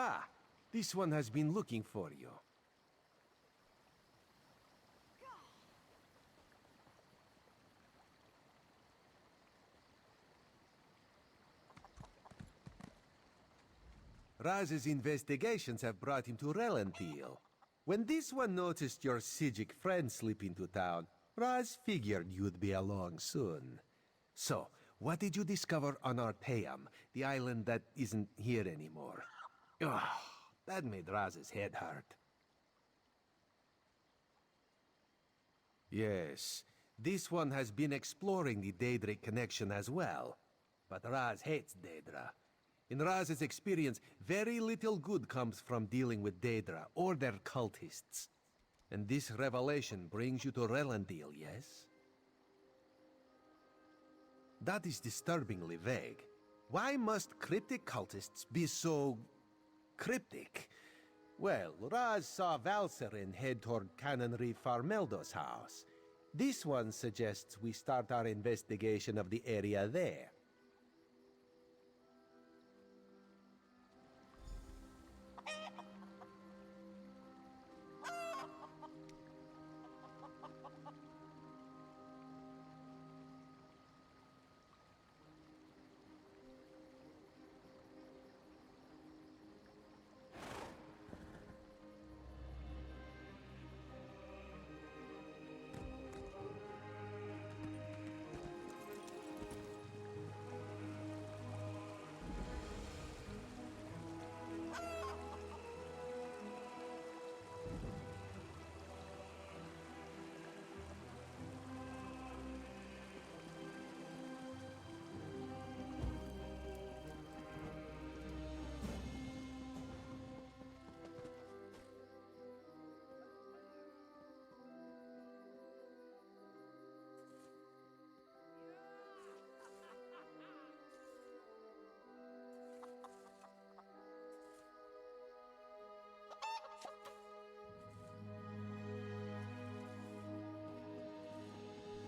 Ah, this one has been looking for you. Raz's investigations have brought him to Relenthil. When this one noticed your Sijic friend slip into town, Raz figured you'd be along soon. So, what did you discover on Arteum, the island that isn't here anymore? Ugh, that made Raz's head hurt. Yes, this one has been exploring the Daedric connection as well. But Raz hates Daedra. In Raz's experience, very little good comes from dealing with Daedra or their cultists. And this revelation brings you to Relenthil, yes? That is disturbingly vague. Why must cryptic cultists be so... cryptic? Well, Raz saw Valserin head toward Canonry Farmeldo's house. This one suggests we start our investigation of the area there.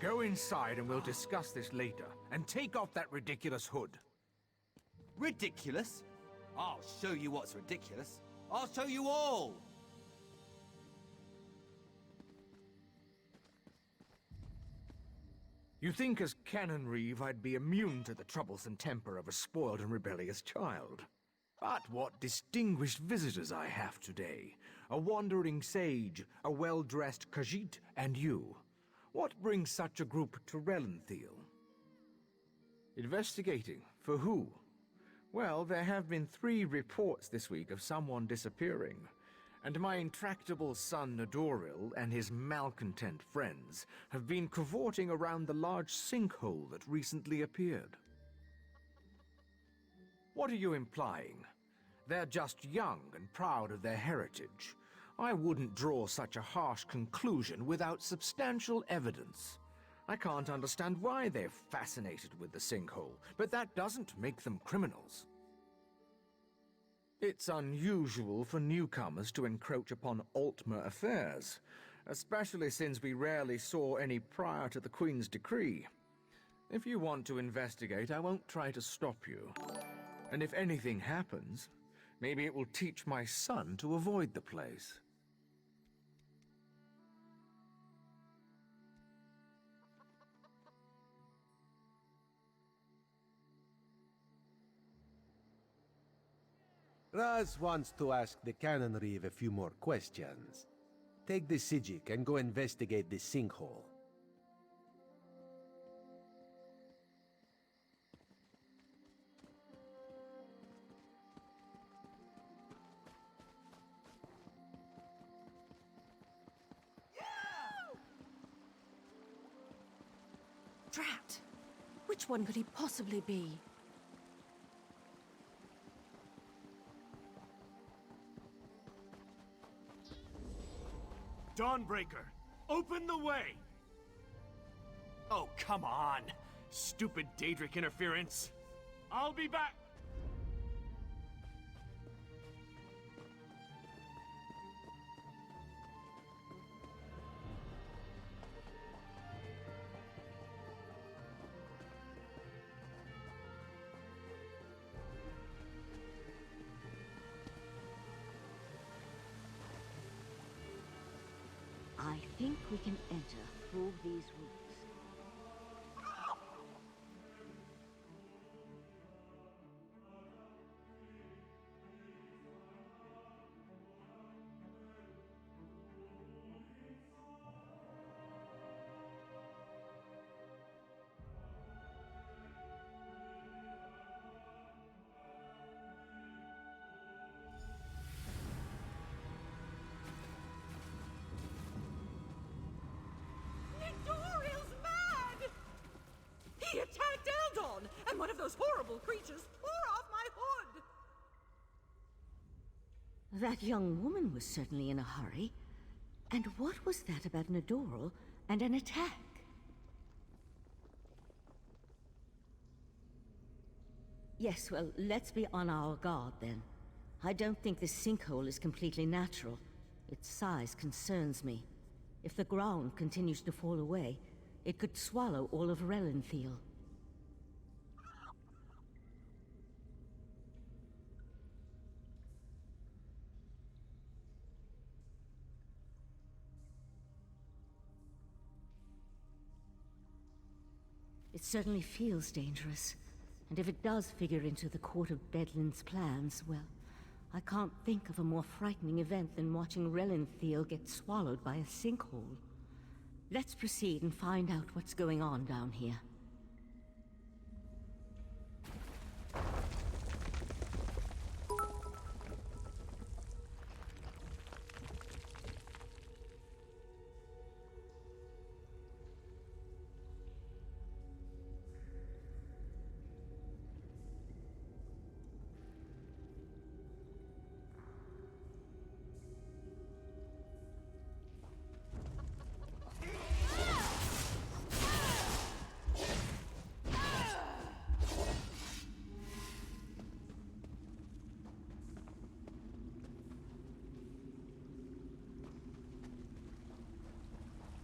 Go inside and we'll discuss this later. And take off that ridiculous hood. Ridiculous? I'll show you what's ridiculous. I'll show you all! You think as Canon Reeve I'd be immune to the troublesome temper of a spoiled and rebellious child. But what distinguished visitors I have today. A wandering sage, a well-dressed Khajiit, and you. What brings such a group to Relenthil? Investigating. For who? Well, there have been 3 reports this week of someone disappearing. And my intractable son Nadoril and his malcontent friends have been cavorting around the large sinkhole that recently appeared. What are you implying? They're just young and proud of their heritage. I wouldn't draw such a harsh conclusion without substantial evidence. I can't understand why they're fascinated with the sinkhole, but that doesn't make them criminals. It's unusual for newcomers to encroach upon Altmer affairs, especially since we rarely saw any prior to the Queen's decree. If you want to investigate, I won't try to stop you. And if anything happens, maybe it will teach my son to avoid the place. Raz wants to ask the Canon Reeve a few more questions. Take the Sijic and go investigate the sinkhole. Drat! Which one could he possibly be? Dawnbreaker, open the way! Oh, come on! Stupid Daedric interference! I'll be back! think we can enter through these rooms. Nidoriel's mad! He attacked Eldon, and one of those horrible creatures tore off my hood! That young woman was certainly in a hurry. And what was that about Nidoril and an attack? Yes, well, let's be on our guard then. I don't think this sinkhole is completely natural. Its size concerns me. If the ground continues to fall away, it could swallow all of Relenthal. It certainly feels dangerous. And if it does figure into the Court of Bedlin's plans, well, I can't think of a more frightening event than watching Relenthal get swallowed by a sinkhole. Let's proceed and find out what's going on down here.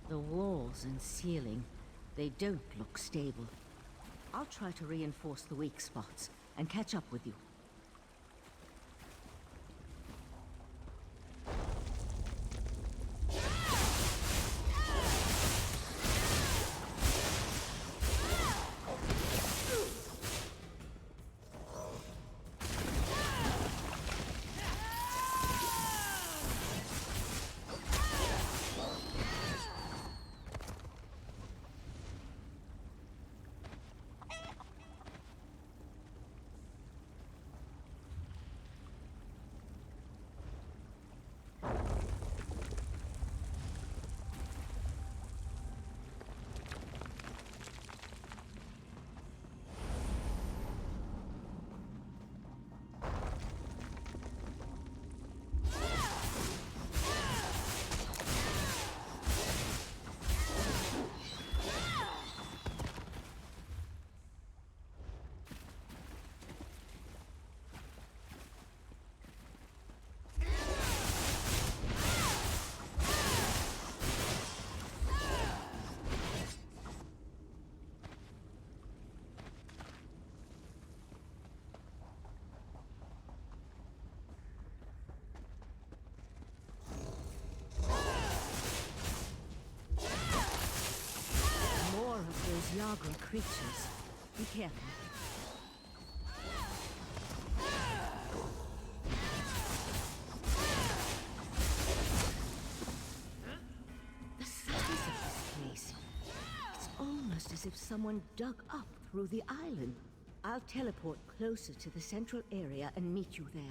The walls and ceiling, they don't look stable. I'll try to reinforce the weak spots and catch up with you. Those Yagra creatures. Be careful. The size of this place. It's almost as if someone dug up through the island. I'll teleport closer to the central area and meet you there.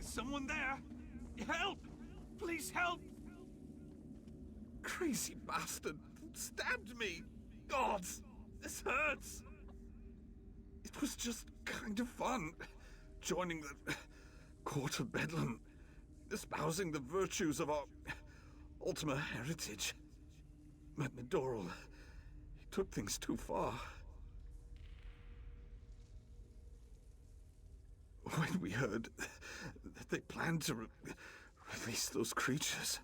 Someone there? Help! Please help! Crazy bastard stabbed me! Gods! This hurts! It was just kind of fun. Joining the Court of Bedlam. Espousing the virtues of our Ultima heritage. But Nidoril, he took things too far. When we heard that they planned to release those creatures,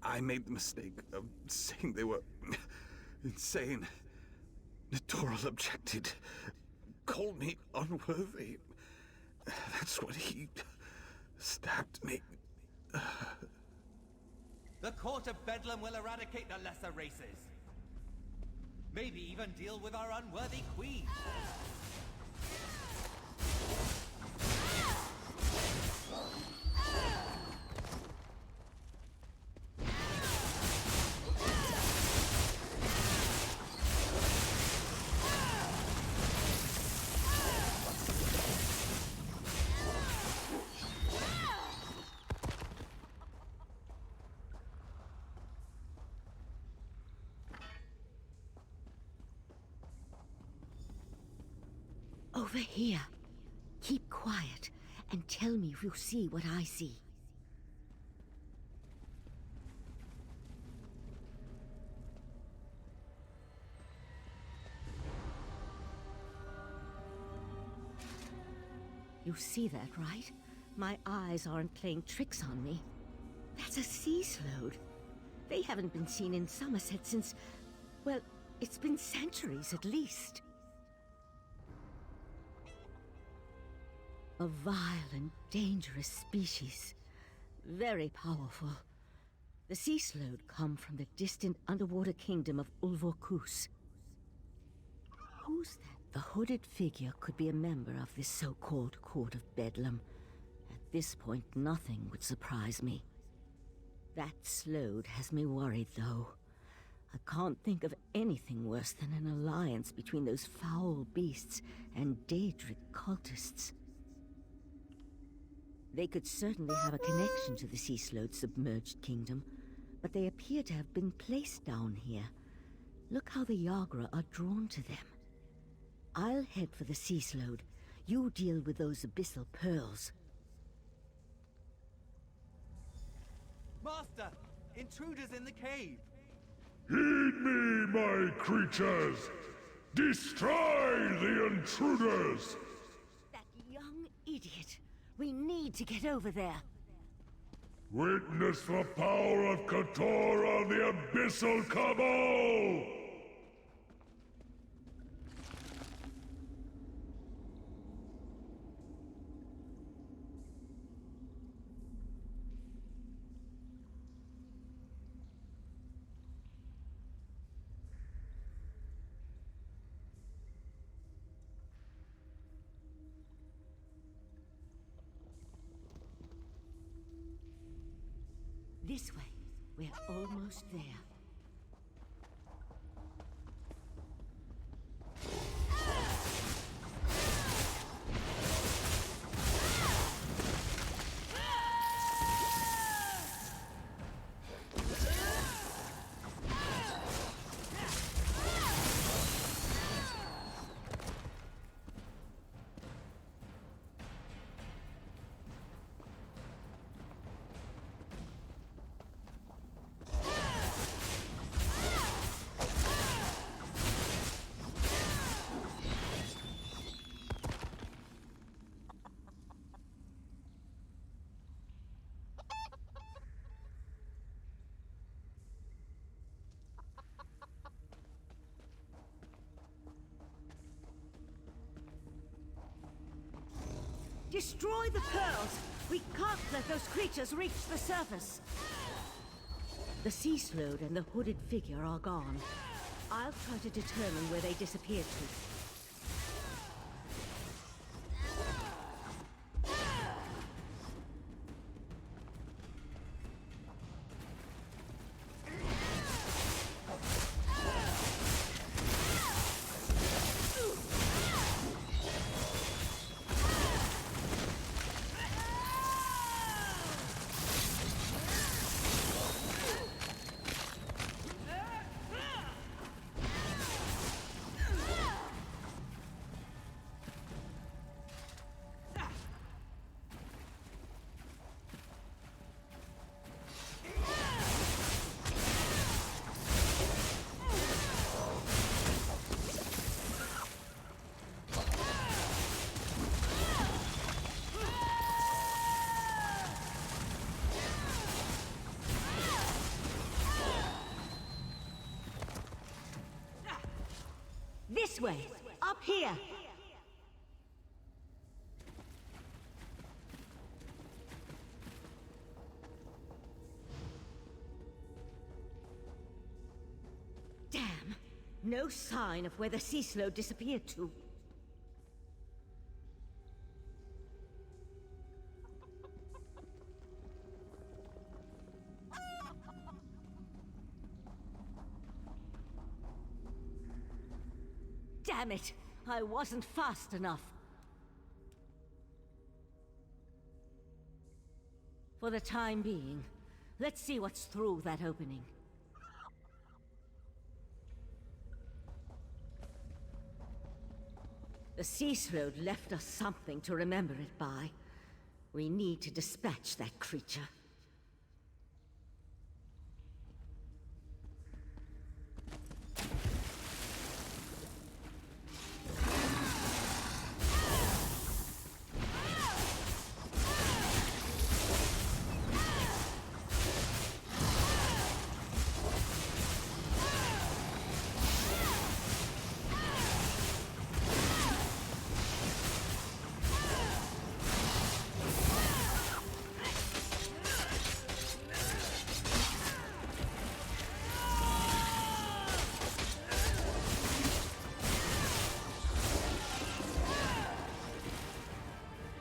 I made the mistake of saying they were insane. Nitoral objected. Called me unworthy. That's when he stabbed me. The court of Bedlam will eradicate the lesser races. Maybe even deal with our unworthy queen. Over here. Keep quiet and tell me if you see what I see. You see that, right? My eyes aren't playing tricks on me. That's a sea slode. They haven't been seen in Summerset since... well, it's been centuries at least. A vile and dangerous species. Very powerful. The sea slode come from the distant underwater kingdom of Ulvorkus. Who's that? The hooded figure could be a member of this so-called Court of Bedlam. At this point, nothing would surprise me. That slode has me worried, though. I can't think of anything worse than an alliance between those foul beasts and Daedric cultists. They could certainly have a connection to the sea slode's submerged kingdom, but they appear to have been placed down here. Look how the Yagra are drawn to them. I'll head for the sea slode. You deal with those abyssal pearls. Master! Intruders in the cave! Heed me, my creatures! Destroy the intruders! That young idiot! We need to get over there. Witness the power of Katora, the Abyssal Cabal! This way. We're almost there. Destroy the pearls! We can't let those creatures reach the surface! The sea slode and the hooded figure are gone. I'll try to determine where they disappeared to. way! Up here! Damn! No sign of where the sea slow disappeared to. Damn it! I wasn't fast enough. For the time being, let's see what's through that opening. The sea slode left us something to remember it by. We need to dispatch that creature.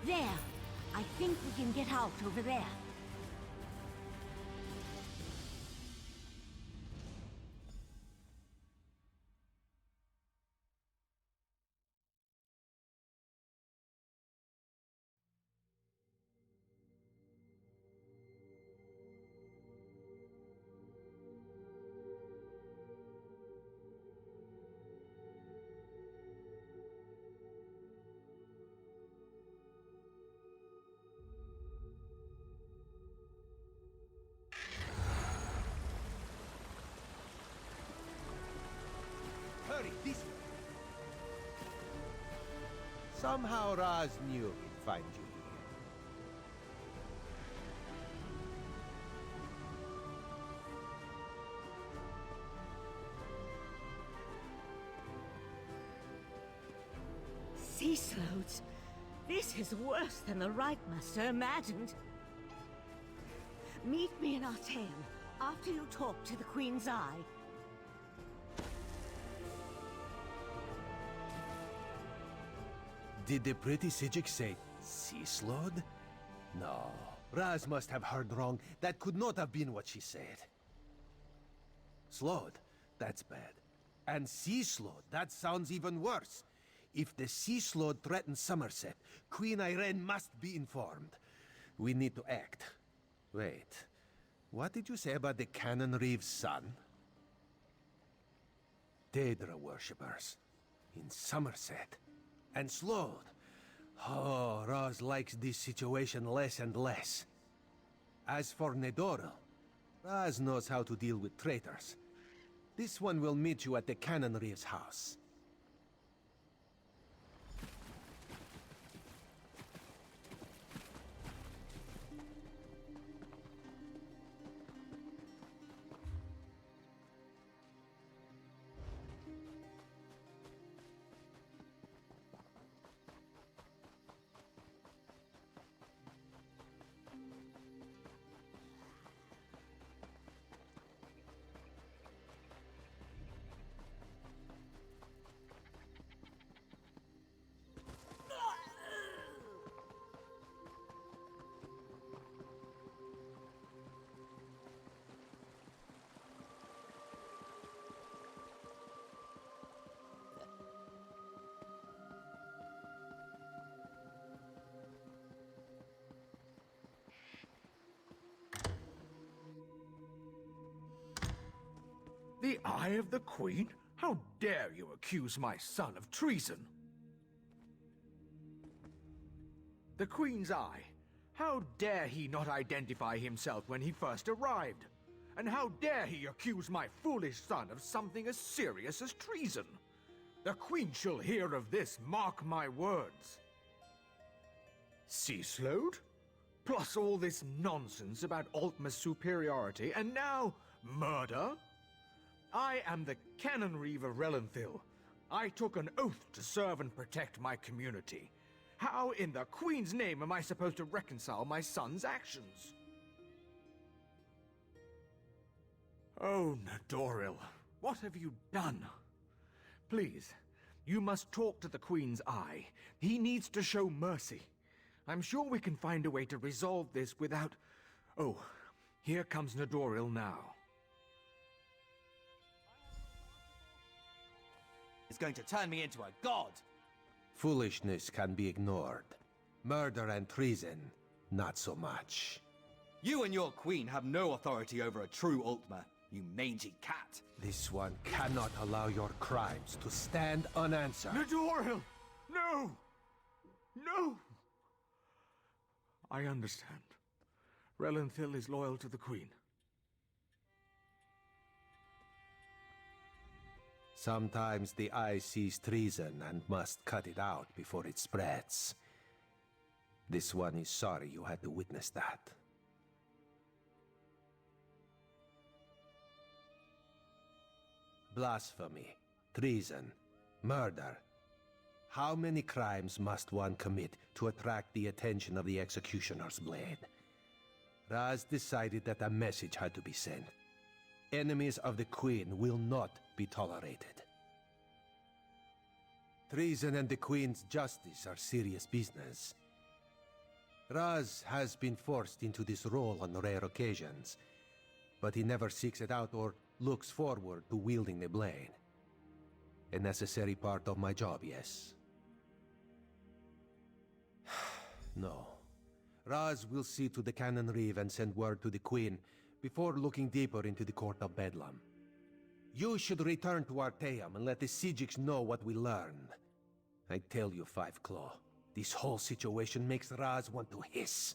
There! I think we can get out over there. Hurry, this way. Somehow Raz knew he'd find you here. Sea slodes? This is worse than the Rightmaster imagined. Meet me in Artaeum after you talk to the Queen's Eye. Did the pretty Sijik say sea slode? No. Raz must have heard wrong. That could not have been what she said. Slode? That's bad. And sea slode? That sounds even worse. If the sea slode threatens Summerset, Queen Irene must be informed. We need to act. Wait. What did you say about the Cannon Reeve's son? Daedra worshippers. In Summerset. And slowed. Oh, Raz likes this situation less and less. As for Nedoril, Raz knows how to deal with traitors. This one will meet you at the Cannon Reeve's house. The Eye of the Queen? How dare you accuse my son of treason? The Queen's Eye. How dare he not identify himself when he first arrived? And how dare he accuse my foolish son of something as serious as treason? The Queen shall hear of this, mark my words. Sea slode? Plus all this nonsense about Altma's superiority, and now murder? I am the Cannon Reeve of Relenthil. I took an oath to serve and protect my community. How in the Queen's name am I supposed to reconcile my son's actions? Oh, Nadoril, what have you done? Please, you must talk to the Queen's Eye. He needs to show mercy. I'm sure we can find a way to resolve this without... Oh, here comes Nadoril now. It's going to turn me into a god. Foolishness can be ignored. Murder and treason, not so much. You and your queen have no authority over a true Ultima, you mangy cat. This one cannot allow your crimes to stand unanswered. Nadoril! No! No! I understand. Relenthil is loyal to the Queen. Sometimes the eye sees treason and must cut it out before it spreads. This one is sorry you had to witness that. Blasphemy, treason, murder. How many crimes must one commit to attract the attention of the executioner's blade? Raz decided that a message had to be sent. Enemies of the Queen will not be tolerated. Treason and the Queen's justice are serious business. Raz has been forced into this role on rare occasions, but he never seeks it out or looks forward to wielding the blade. A necessary part of my job, yes. No. Raz will see to the Cannon Reeve and send word to the Queen before looking deeper into the Court of Bedlam. You should return to Arteum and let the Sijiks know what we learned. I tell you, Five Claw, this whole situation makes Raz want to hiss.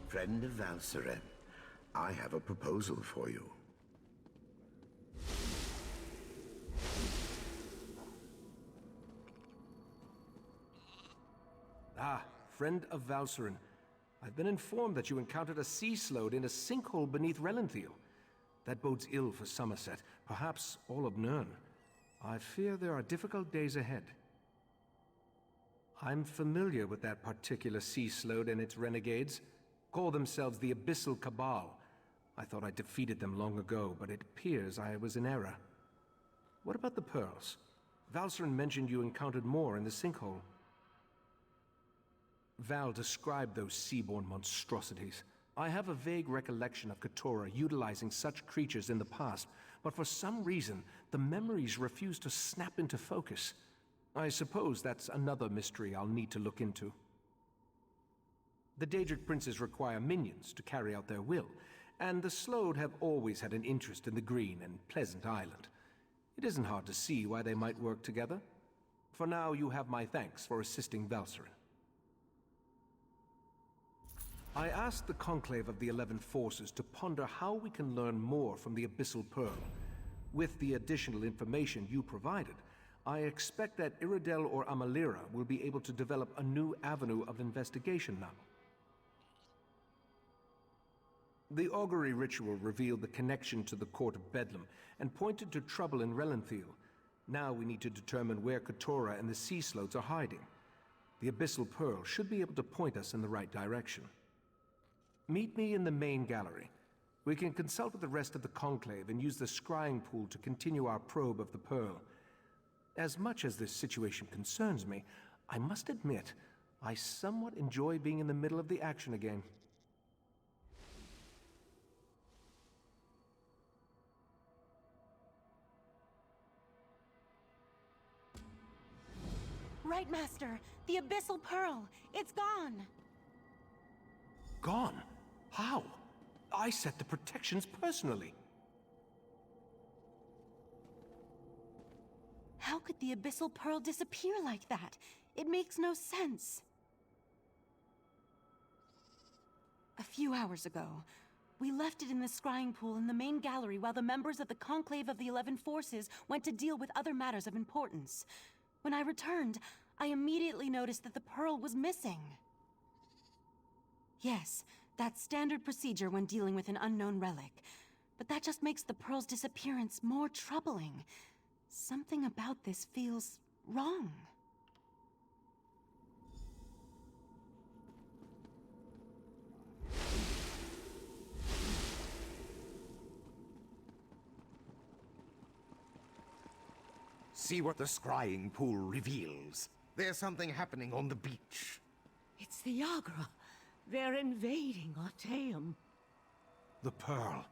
Friend of Valseren, I have a proposal for you. Ah, friend of Valseren. I've been informed that you encountered a sea slode in a sinkhole beneath Relenthil. That bodes ill for Summerset, perhaps all of Nirn. I fear there are difficult days ahead. I'm familiar with that particular sea slode and its renegades. Call themselves the Abyssal Cabal. I thought I defeated them long ago, but it appears I was in error. What about the pearls? Valseren mentioned you encountered more in the sinkhole. Val described those seaborne monstrosities. I have a vague recollection of Katora utilizing such creatures in the past, but for some reason, the memories refuse to snap into focus. I suppose that's another mystery I'll need to look into. The Daedric princes require minions to carry out their will, and the Slode have always had an interest in the green and pleasant island. It isn't hard to see why they might work together. For now, you have my thanks for assisting Valserin. I asked the Conclave of the 11 Forces to ponder how we can learn more from the Abyssal Pearl. With the additional information you provided, I expect that Iridel or Amalira will be able to develop a new avenue of investigation now. The augury ritual revealed the connection to the Court of Bedlam and pointed to trouble in Relanthiel. Now we need to determine where Keturah and the Sea Slodes are hiding. The Abyssal Pearl should be able to point us in the right direction. Meet me in the main gallery. We can consult with the rest of the Conclave and use the scrying pool to continue our probe of the Pearl. As much as this situation concerns me, I must admit, I somewhat enjoy being in the middle of the action again. Right, Master. The Abyssal Pearl. It's gone. Gone? How? I set the protections personally. How could the Abyssal Pearl disappear like that? It makes no sense. A few hours ago, we left it in the scrying pool in the main gallery while the members of the Conclave of the 11 Forces went to deal with other matters of importance. When I returned, I immediately noticed that the pearl was missing. Yes, that's standard procedure when dealing with an unknown relic. But that just makes the pearl's disappearance more troubling. Something about this feels wrong. See what the scrying pool reveals. There's something happening on the beach. It's the Yagra. They're invading Artaeum. The Pearl.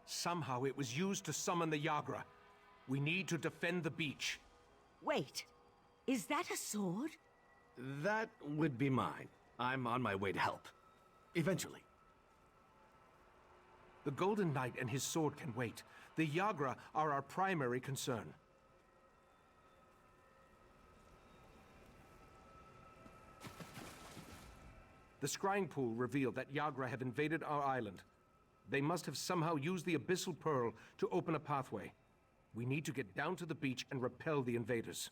Somehow it was used to summon the Yagra. We need to defend the beach. Wait, is that a sword? That would be mine. I'm on my way to help. Eventually. The Golden Knight and his sword can wait. The Yagra are our primary concern. The scrying pool revealed that Yagra have invaded our island. They must have somehow used the Abyssal Pearl to open a pathway. We need to get down to the beach and repel the invaders.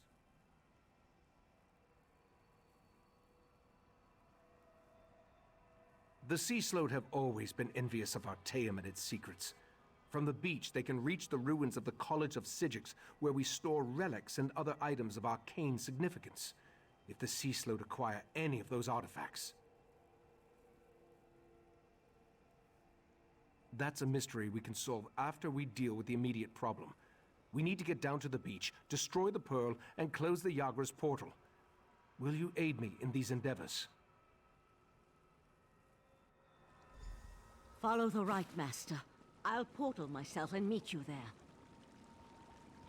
The Sea Slode have always been envious of Artaeum and its secrets. From the beach, they can reach the ruins of the College of Psijics, where we store relics and other items of arcane significance. If the Sea Slode acquire any of those artifacts, that's a mystery we can solve after we deal with the immediate problem. We need to get down to the beach, destroy the Pearl, and close the Yagra's portal. Will you aid me in these endeavors? Follow the right, Master. I'll portal myself and meet you there.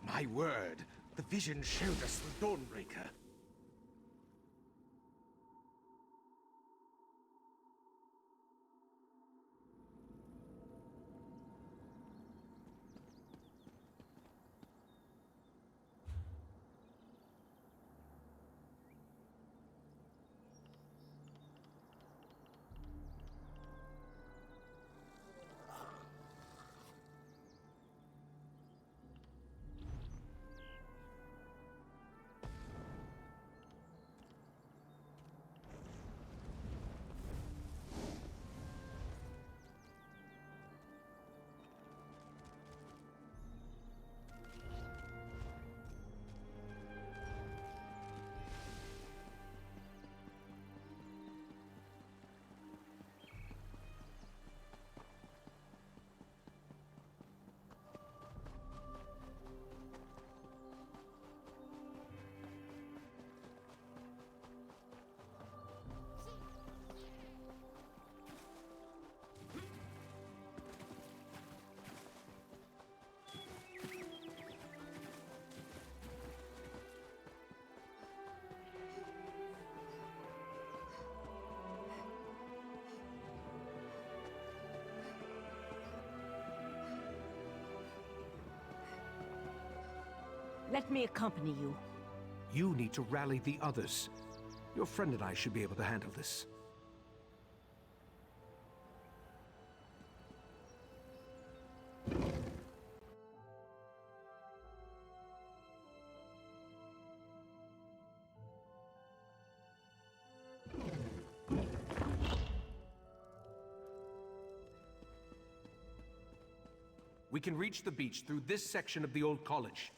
My word, the vision showed us the Dawnbreaker. Let me accompany you. You need to rally the others. Your friend and I should be able to handle this. We can reach the beach through this section of the old college.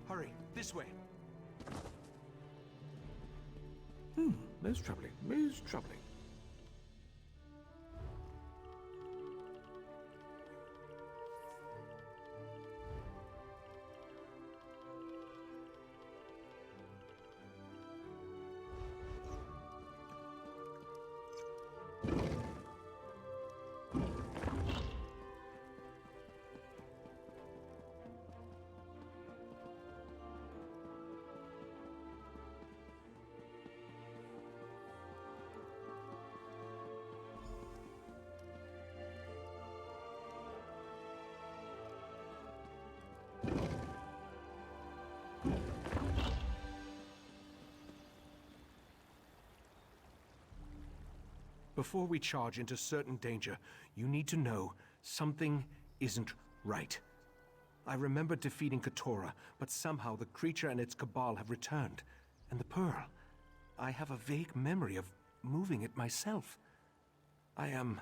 Hurry, this way. Most troubling, most troubling. Before we charge into certain danger, you need to know something isn't right. I remember defeating Keturah, but somehow the creature and its cabal have returned. And the pearl, I have a vague memory of moving it myself. I am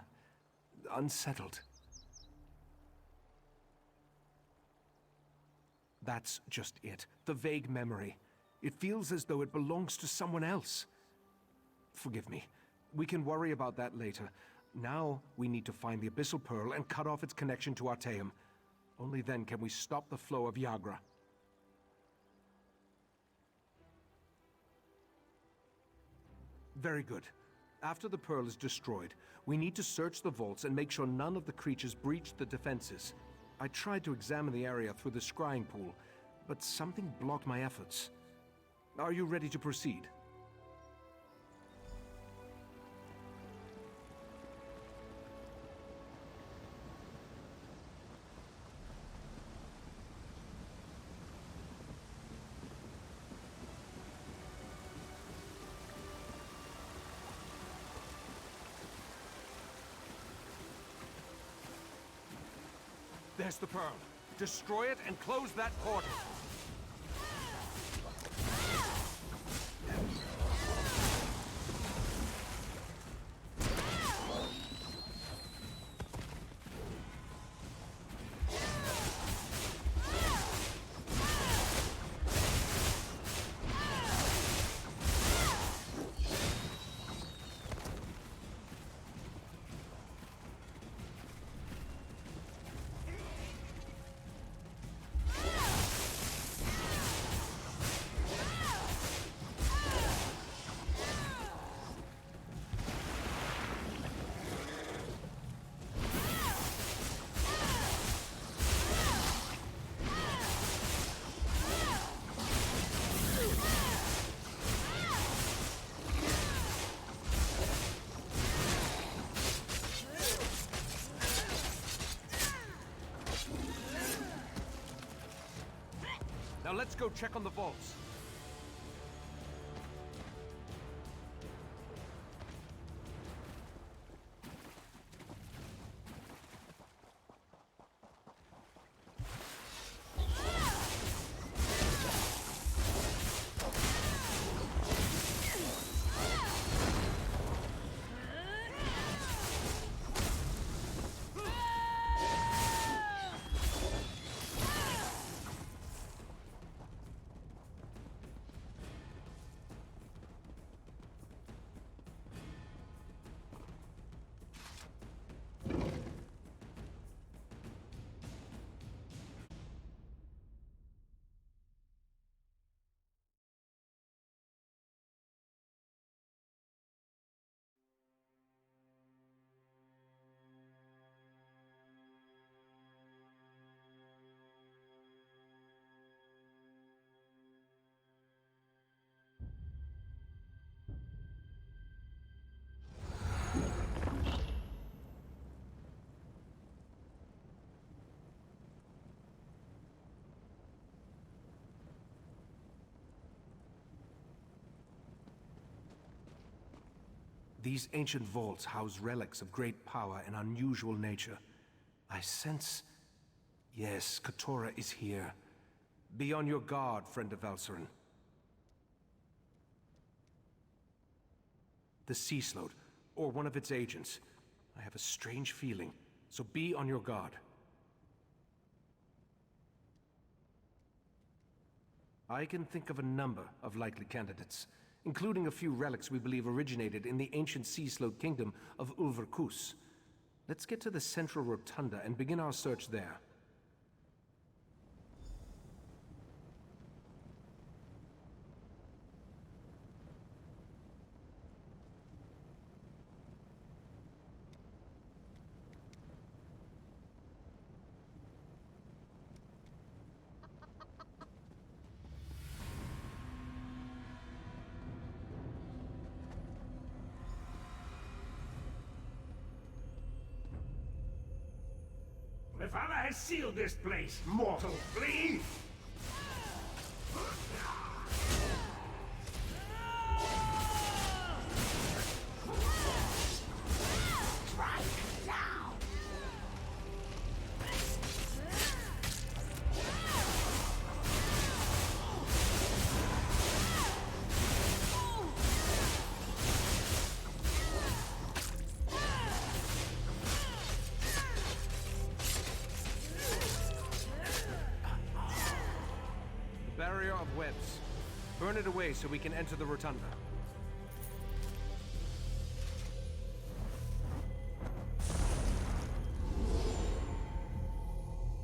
unsettled. That's just it. The vague memory. It feels as though it belongs to someone else. Forgive me. We can worry about that later. Now, we need to find the Abyssal Pearl and cut off its connection to Artaeum. Only then can we stop the flow of Yagra. Very good. After the Pearl is destroyed, we need to search the vaults and make sure none of the creatures breach the defenses. I tried to examine the area through the scrying pool, but something blocked my efforts. Are you ready to proceed? There's the Pearl. Destroy it and close that portal. Now let's go check on the vaults. These ancient vaults house relics of great power and unusual nature. I sense... Yes, Katora is here. Be on your guard, friend of Valcerin. The Sea Sloat, or one of its agents. I have a strange feeling, so be on your guard. I can think of a number of likely candidates, including a few relics we believe originated in the ancient Sea Sloat kingdom of Ulverkus. Let's get to the central rotunda and begin our search there. My father has sealed this place, mortal flea! Barrier of webs. Burn it away so we can enter the rotunda.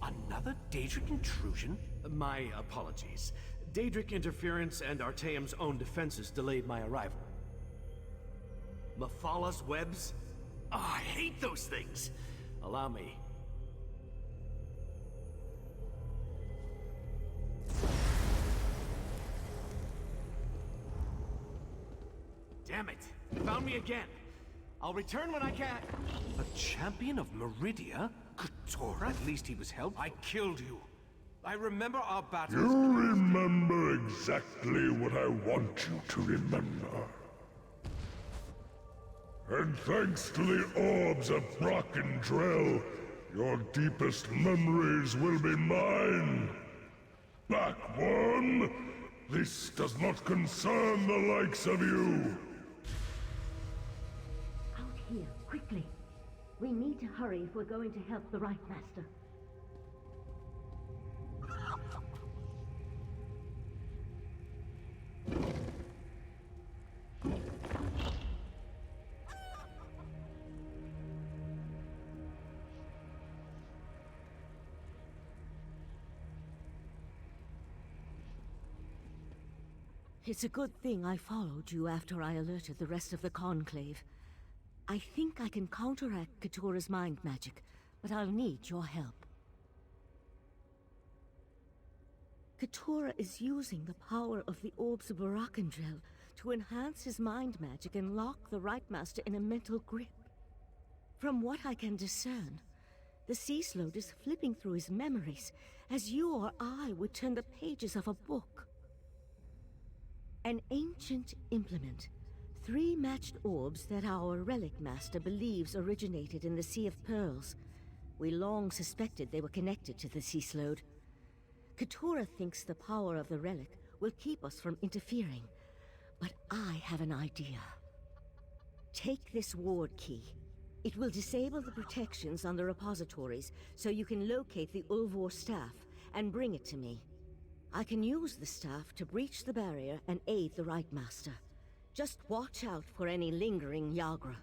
Another Daedric intrusion? My apologies. Daedric interference and Artaeum's own defenses delayed my arrival. Mephalas webs? Oh, I hate those things! Allow me. Damn it! You found me again! I'll return when I can! A champion of Meridia? Katora? At least he was helped. I killed you. I remember our battles. You remember exactly what I want you to remember. And thanks to the orbs of Brock and Drell, your deepest memories will be mine. Backworm, this does not concern the likes of you. Out here, quickly. We need to hurry if we're going to help the Right Master. It's a good thing I followed you after I alerted the rest of the Conclave. I think I can counteract Katora's mind magic, but I'll need your help. Katora is using the power of the Orbs of Barakandrel to enhance his mind magic and lock the Right Master in a mental grip. From what I can discern, the Sea Sloat is flipping through his memories as you or I would turn the pages of a book. An ancient implement. 3 matched orbs that our Relic Master believes originated in the Sea of Pearls. We long suspected they were connected to the Sea Sloat. Katora thinks the power of the relic will keep us from interfering, but I have an idea. Take this ward key. It will disable the protections on the repositories so you can locate the Ulvor staff and bring it to me. I can use the staff to breach the barrier and aid the Right Master. Just watch out for any lingering Yagra.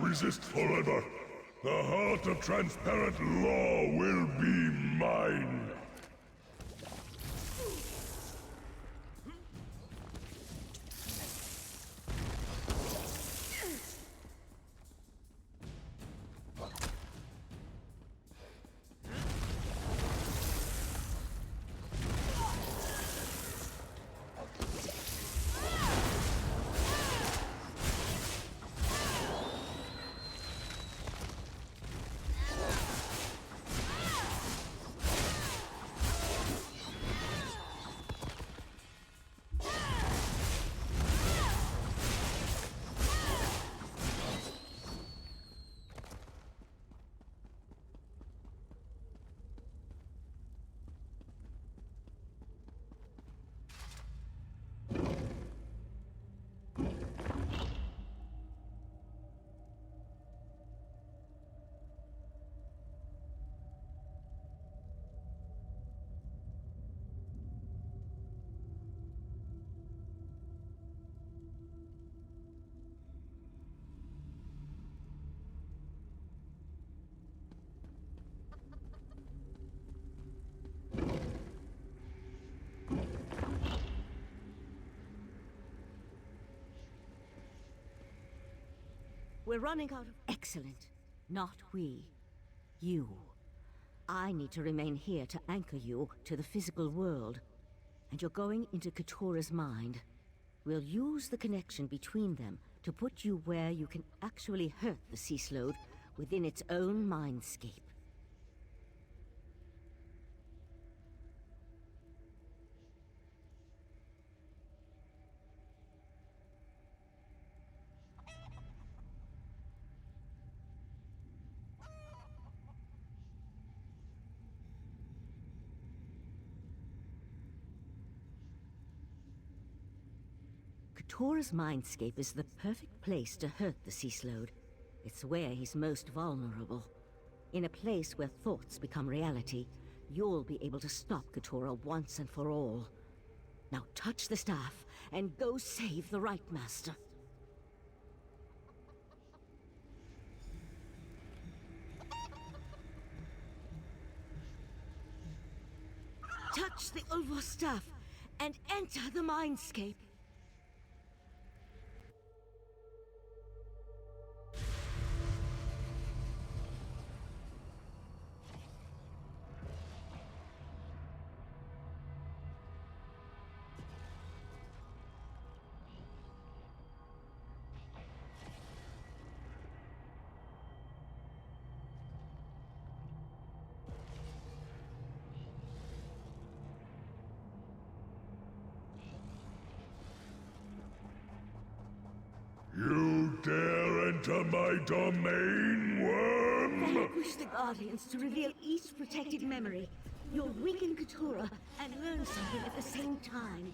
resist forever. The heart of transparent law will be mine. We're running out of... Excellent. Not we. You. I need to remain here to anchor you to the physical world. And you're going into Katora's mind. We'll use the connection between them to put you where you can actually hurt the Sea Slode within its own mindscape. Katora's mindscape is the perfect place to hurt the Sea Slode. It's where he's most vulnerable. In a place where thoughts become reality, you'll be able to stop Katora once and for all. Now touch the staff, and go save the Right Master. Touch the Ulvos staff, and enter the mindscape. You dare enter my domain, worm? Vanquish the Guardians to reveal each protected memory. You'll weaken Katora and learn something at the same time.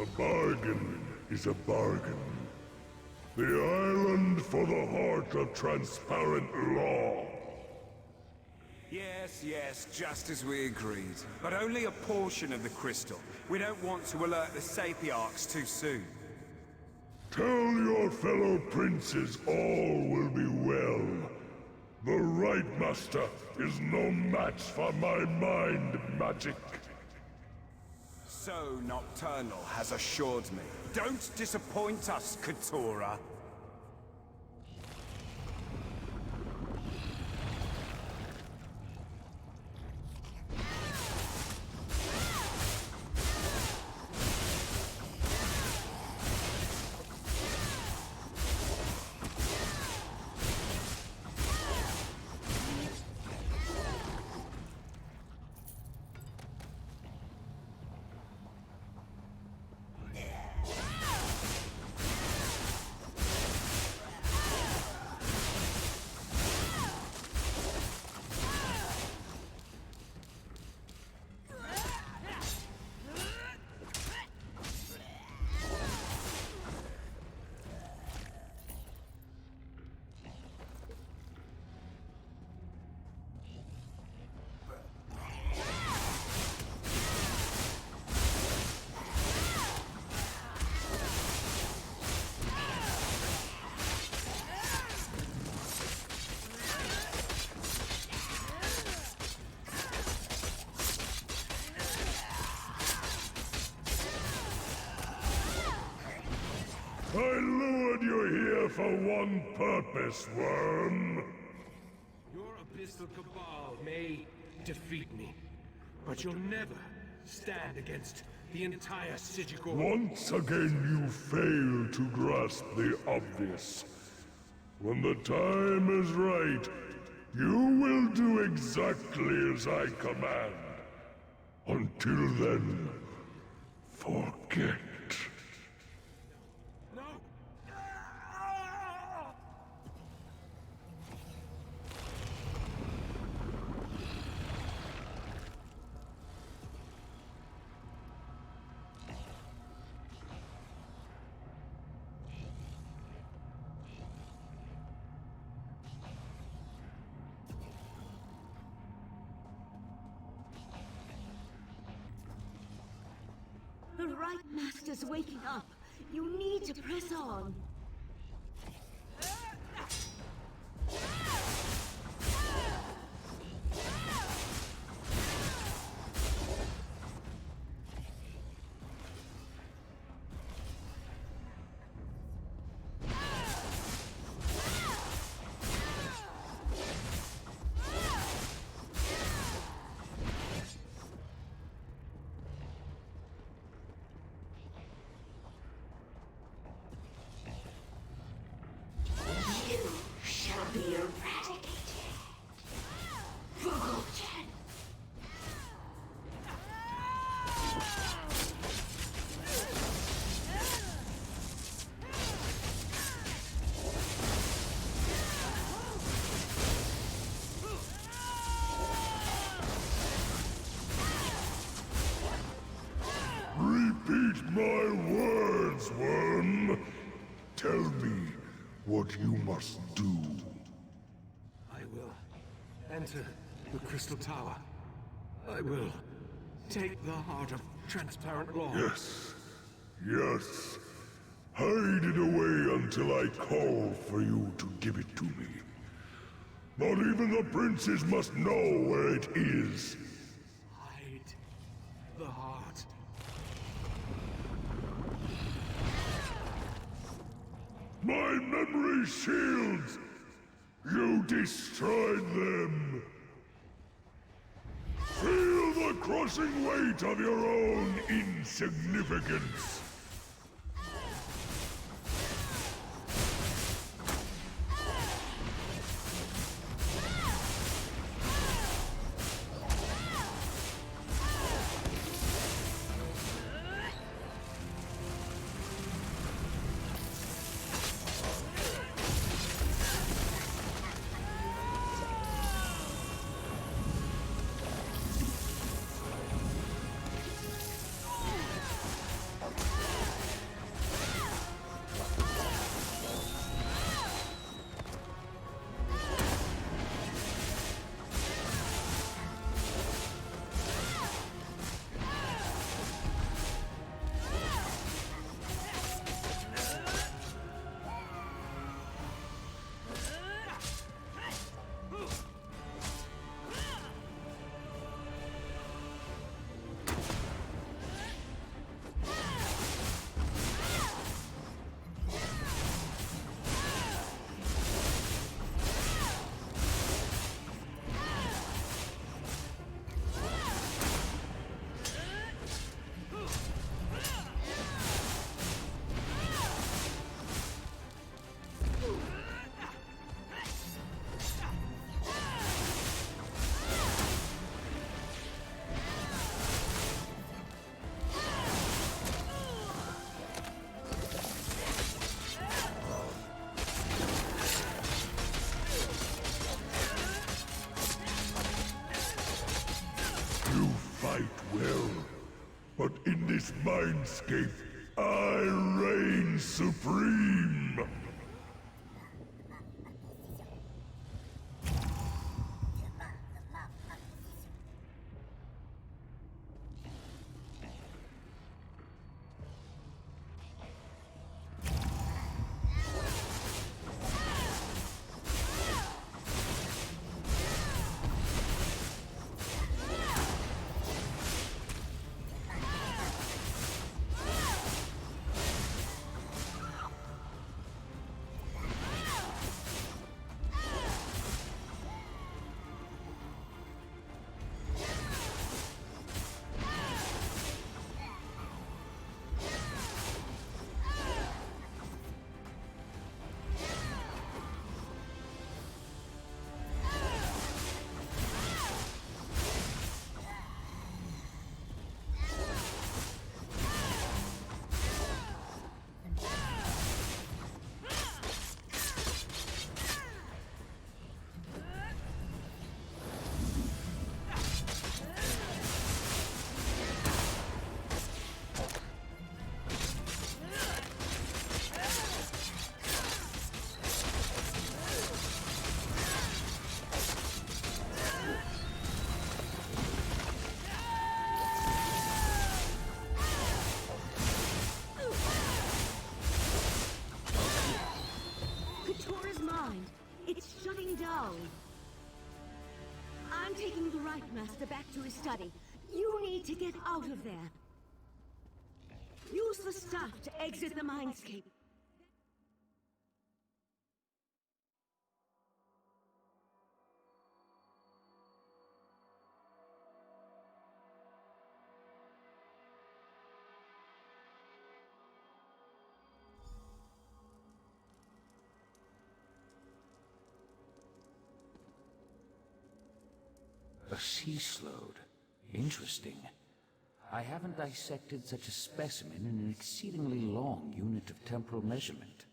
A bargain is a bargain. The island for the heart of transparent law. Yes, just as we agreed. But only a portion of the crystal. We don't want to alert the Sapiarchs too soon. Tell your fellow princes all will be well. The Right Master is no match for my mind magic. So Nocturnal has assured me. Don't disappoint us, Katora. I lured you here for one purpose, worm. Your abyssal cabal may defeat me, but you'll never stand against the entire Sigigor. Once again you fail to grasp the obvious. When the time is right, you will do exactly as I command. Until then, forget. No! The right master's waking up. You need to press on. Be eradicated. Forgotten. Repeat my words, worm. Tell me what you must do. I will enter the Crystal Tower. I will take the heart of transparent law. Yes. Yes. Hide it away until I call for you to give it to me. Not even the princes must know where it is. Hide the heart. My memory shields! You destroyed them! Feel the crushing weight of your own insignificance! But in this mindscape, I reign supreme! Right Master back to his study. You need to get out of there. Use the staff to exit the mindscape. A sea slode. Interesting. I haven't dissected such a specimen in an exceedingly long unit of temporal measurement.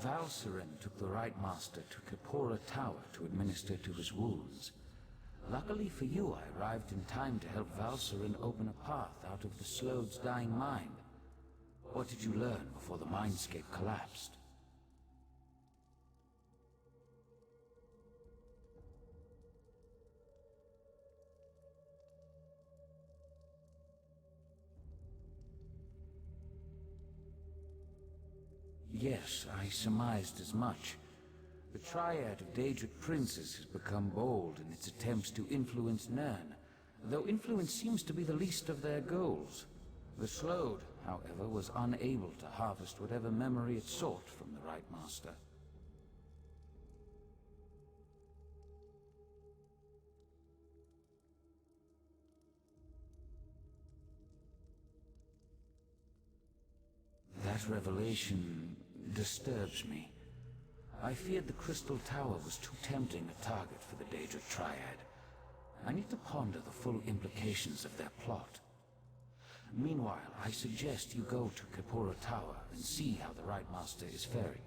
Valseren took the Right Master to Kapora Tower to administer to his wounds. Luckily for you, I arrived in time to help Valseren open a path out of the Slode's dying mind. What did you learn before the mindscape collapsed? Yes, I surmised as much. The triad of Daedric princes has become bold in its attempts to influence Nirn, though influence seems to be the least of their goals. The Slode, however, was unable to harvest whatever memory it sought from the Right Master. That revelation disturbs me. I feared the Crystal Tower was too tempting a target for the Daedric Triad. I need to ponder the full implications of their plot. Meanwhile, I suggest you go to Kapora Tower and see how the Right Master is faring.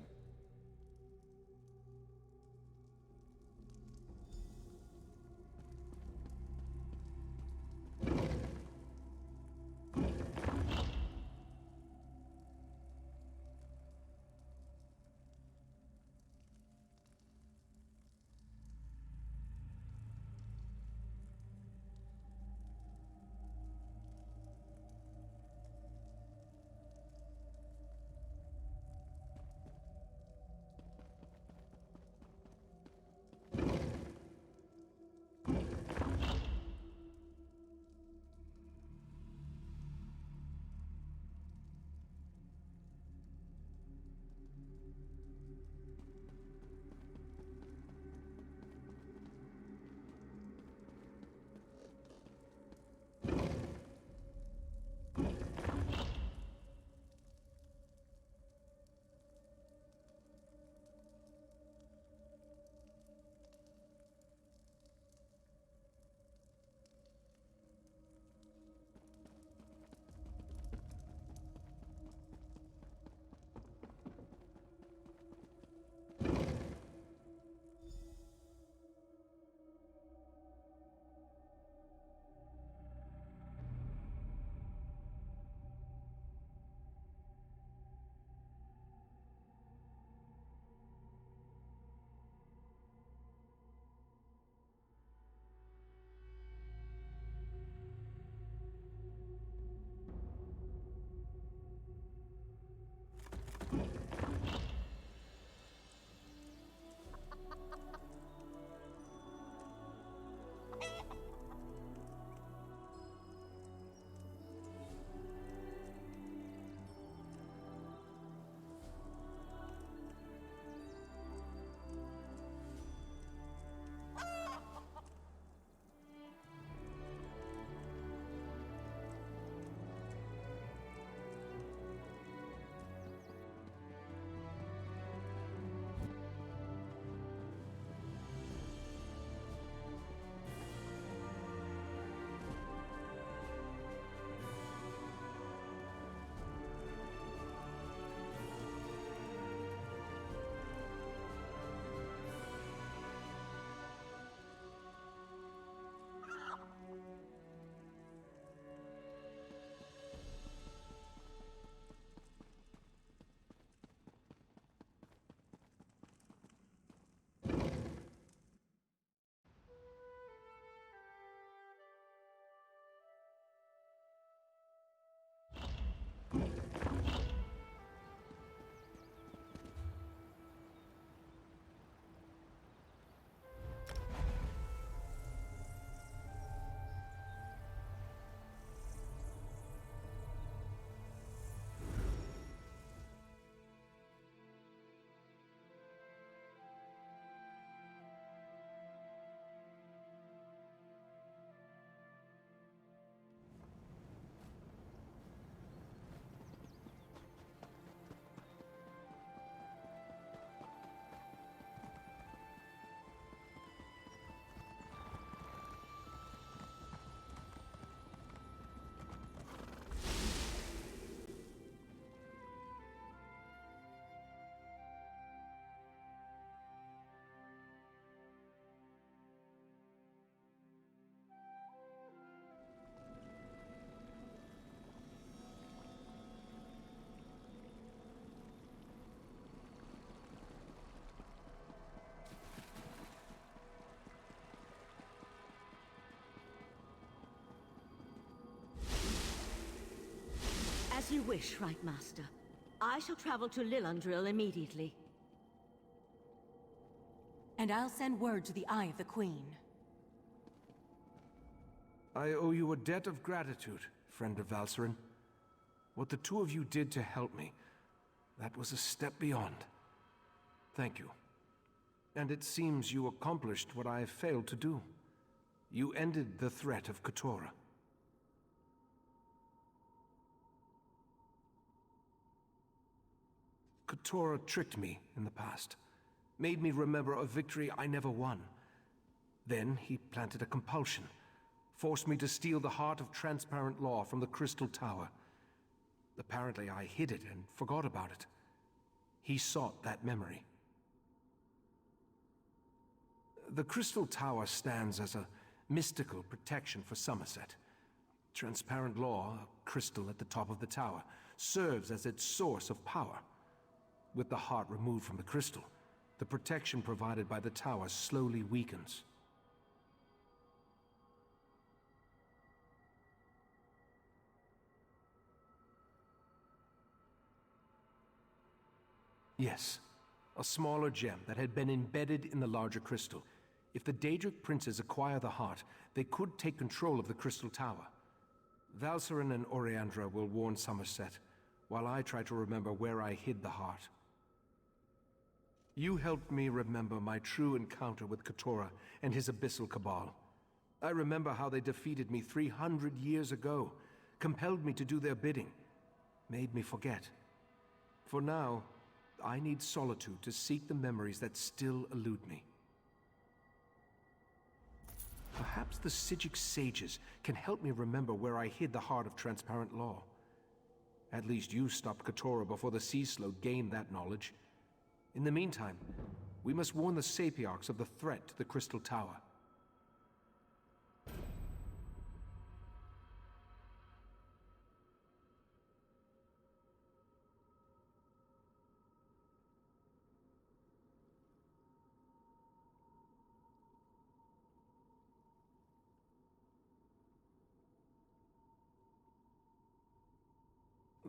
As you wish, Right Master. I shall travel to Lillandril immediately. And I'll send word to the Eye of the Queen. I owe you a debt of gratitude, friend of Valserin. What the two of you did to help me, that was a step beyond. Thank you. And it seems you accomplished what I failed to do. You ended the threat of Keturah. Keturah tricked me in the past, made me remember a victory I never won. Then he planted a compulsion, forced me to steal the heart of transparent law from the Crystal Tower. Apparently I hid it and forgot about it. He sought that memory. The Crystal Tower stands as a mystical protection for Summerset. Transparent law, a crystal at the top of the tower, serves as its source of power. With the heart removed from the crystal, the protection provided by the tower slowly weakens. Yes, a smaller gem that had been embedded in the larger crystal. If the Daedric princes acquire the heart, they could take control of the Crystal Tower. Valserin and Oriandra will warn Summerset, while I try to remember where I hid the heart. You helped me remember my true encounter with Keturah and his Abyssal Cabal. I remember how they defeated me 300 years ago, compelled me to do their bidding, made me forget. For now, I need solitude to seek the memories that still elude me. Perhaps the Psijic sages can help me remember where I hid the heart of transparent law. At least you stopped Keturah before the Sea Slope gained that knowledge. In the meantime, we must warn the Sapiarchs of the threat to the Crystal Tower.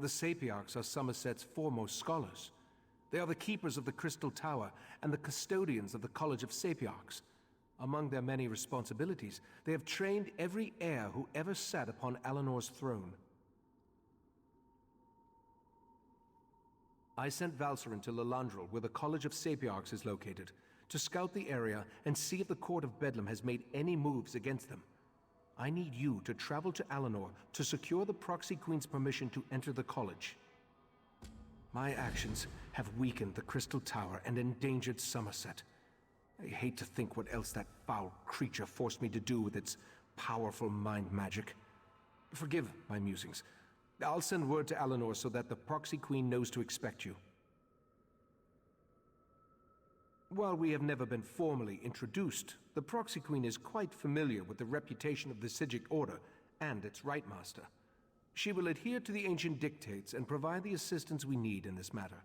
The Sapiarchs are Summerset's foremost scholars. They are the keepers of the Crystal Tower and the custodians of the College of Sapiarchs. Among their many responsibilities, they have trained every heir who ever sat upon Alinor's throne. I sent Valserin to Lillandril, where the College of Sapiarchs is located, to scout the area and see if the Court of Bedlam has made any moves against them. I need you to travel to Alinor to secure the Proxy Queen's permission to enter the college. My actions have weakened the Crystal Tower and endangered Summerset. I hate to think what else that foul creature forced me to do with its powerful mind magic. Forgive my musings. I'll send word to Alinor so that the Proxy Queen knows to expect you. While we have never been formally introduced, the Proxy Queen is quite familiar with the reputation of the Psijic Order and its Right Master. She will adhere to the ancient dictates and provide the assistance we need in this matter.